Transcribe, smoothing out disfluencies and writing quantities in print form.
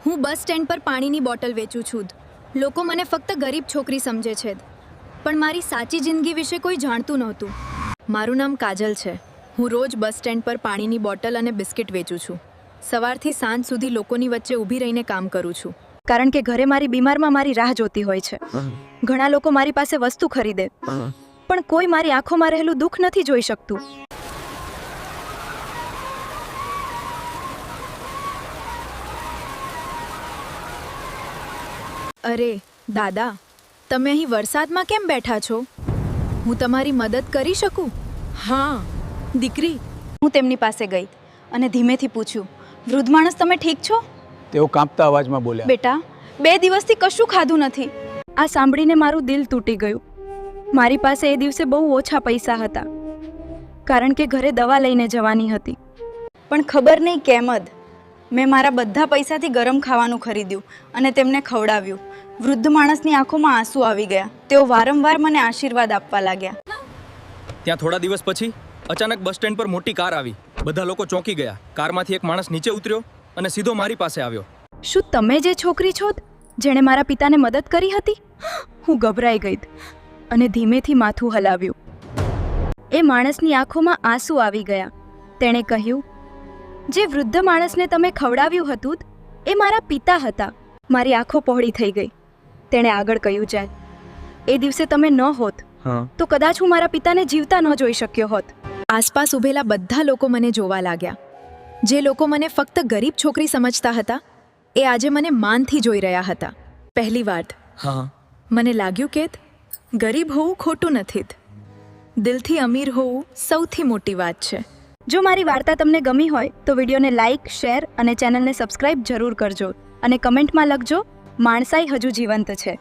હું bus stand પર પાણીની બોટલ વેચું છું. લોકો મને ફક્ત ગરીબ છોકરી સમજે છે, પણ મારી સાચી જિંદગી વિશે કોઈ જાણતું નહોતું. મારું નામ કાજલ છે. હું રોજ બસ સ્ટેન્ડ પર પાણીની બોટલ અને બિસ્કિટ વેચું છું. સવારથી સાંજ સુધી લોકોની વચ્ચે ઊભી રહીને કામ કરું છું. કારણ કે ઘરે મારી બીમારમાં મારી રાહ જોતી હોય છે. ઘણા લોકો મારી પાસે વસ્તુ ખરીદે, પણ કોઈ મારી આંખોમાં રહેલું દુઃખ નથી જોઈ શકતું. અરે દાદા, તમે અહીં વરસાદમાં કેમ બેઠા છો? હું તમારી મદદ કરી શકું? હા દીકરી. હું તેમની પાસે ગઈ અને ધીમેથી પૂછ્યું, વૃદ્ધ માણસ, તમે ઠીક છો? તેઓ કાંપતા અવાજમાં બોલ્યા, બેટા, 2 દિવસથી કશું ખાધું નથી. આ સાંભળીને મારું દિલ તૂટી ગયું. મારી પાસે એ દિવસે બહુ ઓછા પૈસા હતા, કારણ કે ઘરે દવા લઈને જવાની હતી. પણ ખબર નહીં કેમ જ મેં મારા બધા પૈસાથી ગરમ ખાવાનું ખરીદ્યું અને તેમને ખવડાવ્યું. વૃદ્ધ માણસની આંખોમાં આંસુ આવી ગયા. તેઓ વારંવાર મને આશીર્વાદ આપવા લાગ્યા. ત્યાં થોડા દિવસ પછી અચાનક બસ સ્ટેન્ડ પર મોટી કાર આવી. બધા લોકો ચોંકી ગયા. કારમાંથી એક માણસ નીચે ઉતર્યો અને સીધો મારી પાસે આવ્યો. શું તમે જે છોકરી છો જેણે મારા પિતાને મદદ કરી હતી? હું ગભરાઈ ગઈ અને ધીમેથી માથું હલાવ્યું. એ માણસની આંખોમાં આંસુ આવી ગયા. તેણે કહ્યું, જે વૃદ્ધ માણસને તમે ખવડાવ્યું હતું એ મારા પિતા હતા. મારી આંખો પહોળી થઈ ગઈ. તેણે આગળ કહ્યું, જાય, એ દિવસે તમે ન હોત તો કદાચ હું મારા પિતાને જીવતા ન જોઈ શક્યો હોત. આસપાસ ઊભેલા બધા લોકો મને જોવા લાગ્યા. જે લોકો મને ફક્ત ગરીબ છોકરી સમજતા હતા, એ આજે મને માનથી જોઈ રહ્યા હતા. પહેલી વાત, મને લાગ્યું કે ગરીબ હોવું ખોટું નથી. દિલથી અમીર હોવું સૌથી મોટી વાત છે. જો મારી વાર્તા તમને ગમી હોય તો વિડીયોને લાઇક, શેર અને ચેનલને સબસ્ક્રાઇબ જરૂર કરજો. અને કમેન્ટમાં લખજો, માણસાઈ હજુ જીવંત છે.